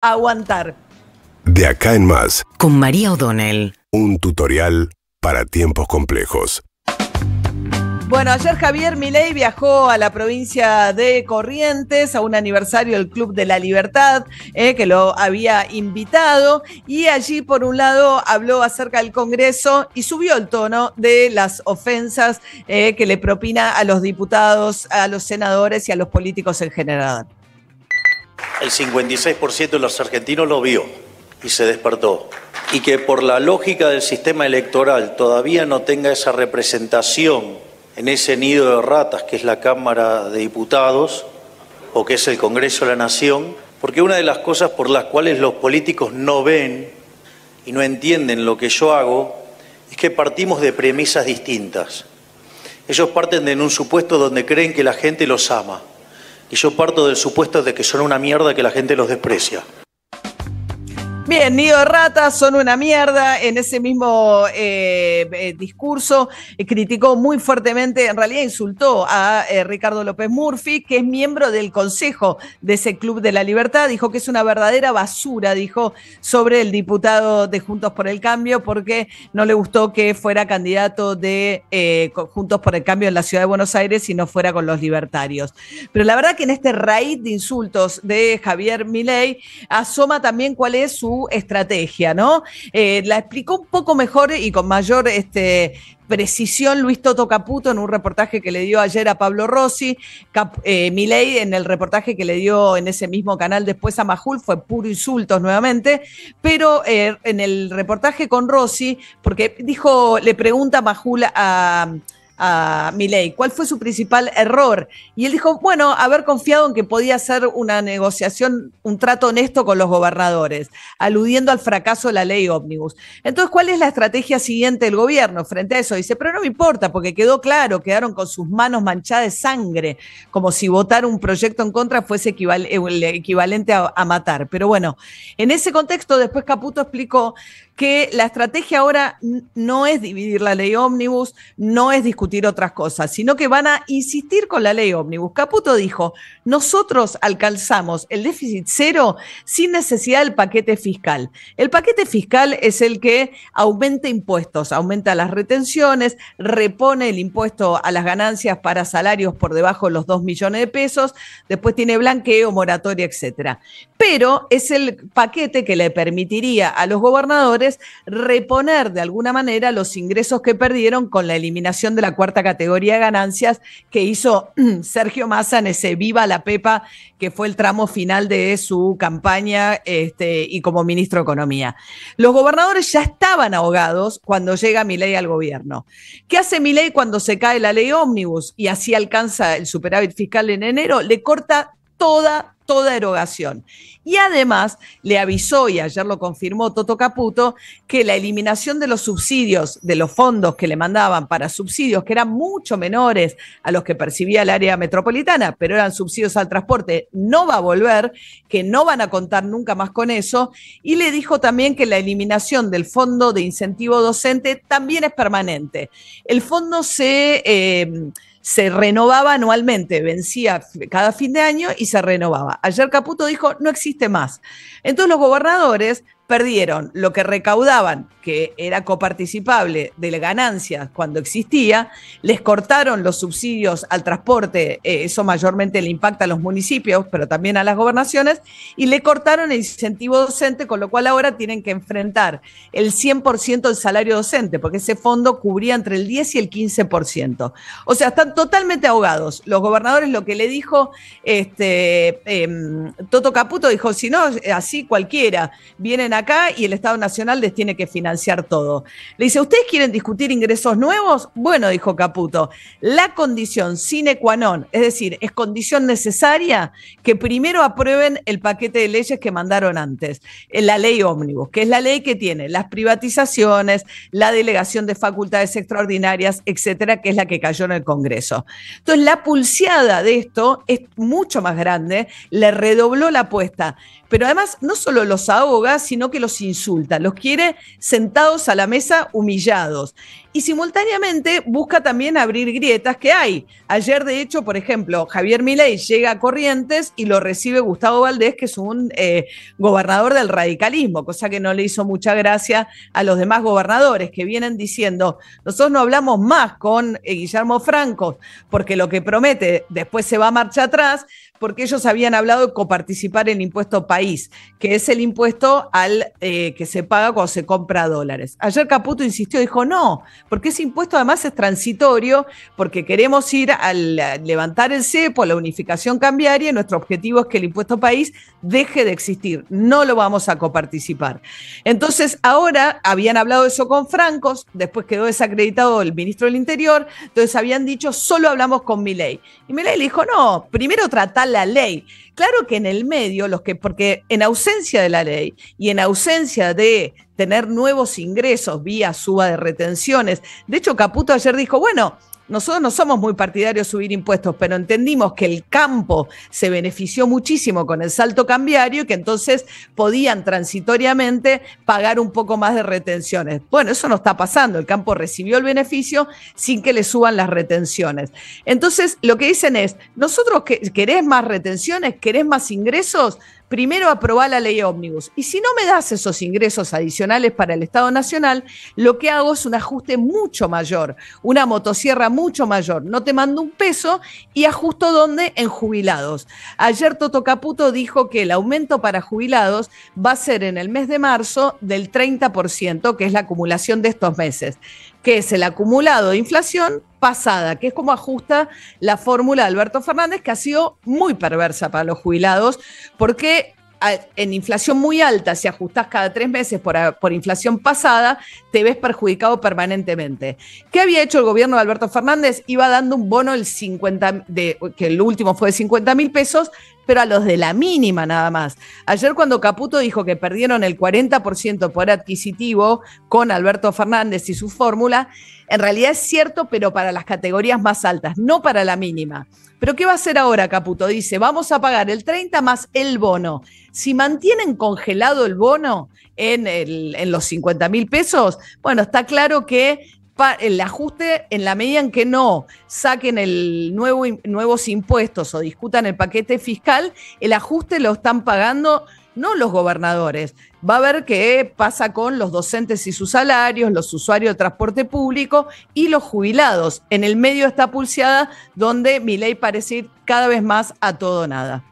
aguantar. De acá en más, con María O'Donnell. un tutorial para tiempos complejos. Bueno, ayer Javier Milei viajó a la provincia de Corrientes a un aniversario del Club de la Libertad, que lo había invitado, y allí por un lado habló acerca del Congreso y subió el tono de las ofensas que le propina a los diputados, a los senadores y a los políticos en general. El 56% de los argentinos lo vio y se despertó. Y que por la lógica del sistema electoral todavía no tenga esa representación en ese nido de ratas que es la Cámara de Diputados o que es el Congreso de la Nación, porque una de las cosas por las cuales los políticos no ven y no entienden lo que yo hago es que partimos de premisas distintas. Ellos parten de un supuesto donde creen que la gente los ama y yo parto del supuesto de que son una mierda, que la gente los desprecia. Bien, nido de ratas, son una mierda. En ese mismo discurso criticó muy fuertemente, en realidad insultó a Ricardo López Murphy, que es miembro del consejo de ese Club de la Libertad. Dijo que es una verdadera basura, dijo, sobre el diputado de Juntos por el Cambio, porque no le gustó que fuera candidato de Juntos por el Cambio en la Ciudad de Buenos Aires y no fuera con los libertarios. Pero la verdad que en este raíz de insultos de Javier Milei asoma también cuál es su estrategia, ¿no? La explicó un poco mejor y con mayor precisión Luis Toto Caputo en un reportaje que le dio ayer a Pablo Rossi. Milei en el reportaje que le dio en ese mismo canal después a Majul fue puro insultos nuevamente, pero en el reportaje con Rossi, porque le pregunta Majul a Milei, ¿cuál fue su principal error? Y él dijo, bueno, haber confiado en que podía hacer una negociación, un trato honesto con los gobernadores, aludiendo al fracaso de la ley ómnibus. Entonces, ¿cuál es la estrategia siguiente del gobierno frente a eso? Dice, pero no me importa, porque quedó claro, quedaron con sus manos manchadas de sangre, como si votar un proyecto en contra fuese el equivalente a matar. Pero bueno, en ese contexto, después Caputo explicó que la estrategia ahora no es dividir la ley ómnibus, no es discutir otras cosas, sino que van a insistir con la ley ómnibus. Caputo dijo, nosotros alcanzamos el déficit cero sin necesidad del paquete fiscal. El paquete fiscal es el que aumenta impuestos, aumenta las retenciones, repone el impuesto a las ganancias para salarios por debajo de los 2 millones de pesos, después tiene blanqueo, moratoria, etcétera. Pero es el paquete que le permitiría a los gobernadores reponer de alguna manera los ingresos que perdieron con la eliminación de la cuarta categoría de ganancias que hizo Sergio Massa en ese Viva la Pepa, que fue el tramo final de su campaña y como ministro de Economía. Los gobernadores ya estaban ahogados cuando llega Milei al gobierno. ¿Qué hace Milei cuando se cae la ley ómnibus y así alcanza el superávit fiscal en enero? Le corta toda erogación. Y además le avisó, y ayer lo confirmó Toto Caputo, que la eliminación de los subsidios, de los fondos que le mandaban para subsidios, que eran mucho menores a los que percibía el área metropolitana, pero eran subsidios al transporte, no va a volver, que no van a contar nunca más con eso, y le dijo también que la eliminación del fondo de incentivo docente también es permanente. El fondo se renovaba anualmente, vencía cada fin de año y se renovaba. Ayer Caputo dijo, no existe más. Entonces los gobernadores perdieron lo que recaudaban, que era coparticipable de las ganancias cuando existía, les cortaron los subsidios al transporte, eso mayormente le impacta a los municipios, pero también a las gobernaciones, y le cortaron el incentivo docente, con lo cual ahora tienen que enfrentar el 100% del salario docente, porque ese fondo cubría entre el 10 y el 15%. O sea, están totalmente ahogados. Los gobernadores, lo que le dijo Toto Caputo, dijo, si no, así cualquiera, vienen acá y el Estado Nacional les tiene que financiar todo. Le dice, ¿ustedes quieren discutir ingresos nuevos? Bueno, dijo Caputo, la condición sine qua non, es decir, es condición necesaria que primero aprueben el paquete de leyes que mandaron antes, la ley ómnibus, que es la ley que tiene las privatizaciones, la delegación de facultades extraordinarias, etcétera, que es la que cayó en el Congreso. Entonces, la pulseada de esto es mucho más grande, le redobló la apuesta. pero además no solo los ahoga, sino que los insulta, los quiere sentados a la mesa humillados. Y simultáneamente busca también abrir grietas que hay. Ayer, de hecho, por ejemplo, Javier Milei llega a Corrientes y lo recibe Gustavo Valdés, que es un gobernador del radicalismo, cosa que no le hizo mucha gracia a los demás gobernadores, que vienen diciendo, nosotros no hablamos más con Guillermo Franco, porque lo que promete después se va a marcha atrás, porque ellos habían hablado de coparticipar en el impuesto país, que es el impuesto que se paga cuando se compra dólares. Ayer Caputo insistió, dijo no, porque ese impuesto además es transitorio, porque queremos ir a levantar el cepo, la unificación cambiaria, y nuestro objetivo es que el impuesto país deje de existir, no lo vamos a coparticipar. Entonces ahora habían hablado eso con Franco, después quedó desacreditado el ministro del Interior, entonces habían dicho solo hablamos con Milei. Y Milei le dijo no, primero tratar la ley. Claro que en el medio, porque en ausencia de la ley y en ausencia de tener nuevos ingresos vía suba de retenciones, de hecho Caputo ayer dijo, bueno, nosotros no somos muy partidarios de subir impuestos, pero entendimos que el campo se benefició muchísimo con el salto cambiario y que entonces podían transitoriamente pagar un poco más de retenciones. Bueno, eso no está pasando. El campo recibió el beneficio sin que le suban las retenciones. Entonces, lo que dicen es, nosotros querés más retenciones, querés más ingresos, primero aprobá la ley ómnibus. Y si no me das esos ingresos adicionales para el Estado Nacional, lo que hago es un ajuste mucho mayor, una motosierra mucho mayor. No te mando un peso y ajusto ¿dónde? En jubilados. Ayer Toto Caputo dijo que el aumento para jubilados va a ser en el mes de marzo del 30%, que es la acumulación de estos meses, que es el acumulado de inflación pasada, que es como ajusta la fórmula de Alberto Fernández, que ha sido muy perversa para los jubilados, porque en inflación muy alta, si ajustás cada 3 meses por inflación pasada, te ves perjudicado permanentemente. ¿Qué había hecho el gobierno de Alberto Fernández? Iba dando un bono que el último fue de 50.000 pesos, pero a los de la mínima nada más. Ayer cuando Caputo dijo que perdieron el 40% de poder adquisitivo con Alberto Fernández y su fórmula, en realidad es cierto, pero para las categorías más altas, no para la mínima. ¿Pero qué va a hacer ahora Caputo? Dice, vamos a pagar el 30 más el bono. Si mantienen congelado el bono en los 50.000 pesos, bueno, está claro que el ajuste, en la medida en que no saquen nuevos impuestos o discutan el paquete fiscal, el ajuste lo están pagando no los gobernadores. Va a ver qué pasa con los docentes y sus salarios, los usuarios de transporte público y los jubilados. En el medio está pulseada donde Milei parece ir cada vez más a todo o nada.